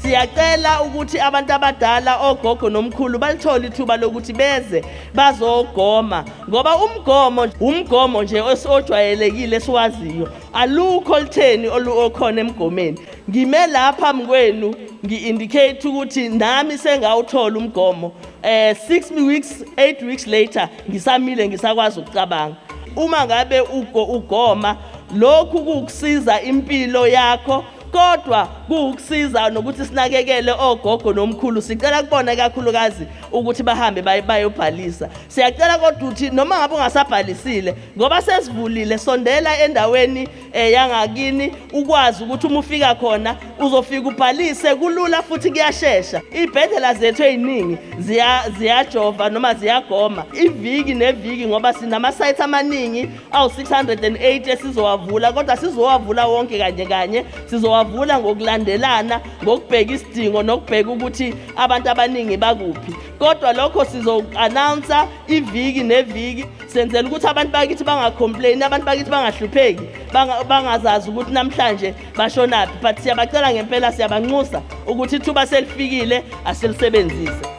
Siyacela ukuthi abantu abadala ogogo nomkhulu balithole ithuba lokuthi beze bazogoma ngoba umgomo nje osojwayelekile esiwaziyo alukho litheni olukhona emgomeni. Ngime lapha phambi kwenu ngi-indicate ukuthi nami sengawuthola umgomo 6 weeks 8 weeks later ngisamile ngisakwazi ukucabanga. Uma ngabe ugoma lokhu kukusiza impilo yakho kodwa kukusiza nokuthi sinakekele ogogo nomkhulu. Sicela kubona kakhulukazi ukuthi bahambe bayobhalisa. Siyacela kodwa ukuthi noma ngabe ungasabhalisile ngoba sesivulile sondela endaweni yangakini ukwazi ukuthi uma ufika khona uzofika ubhalise kulula futhi kuyashesha. Ibhedlela zethu eziningi ziyajova noma ziyagoma iviki neviki ngoba sinama sites amaningi awu 608 esizowavula kodwa sizowavula wonke kanye sizowavula ngokulandelana ngokubheka isidingo nokubheka ukuthi abantu abaningi bakuphi. Kodwa lokho sizo-announce iviki neviki senzela ukuthi abantu bakithi bangacomplain, abantu bakithi bangahlupheki, bangazazi ukuthi namhlanje bashonaphi. But siyabacela ngempela, siyabanxusa ukuthi ithuba selifikile asilisebenzise.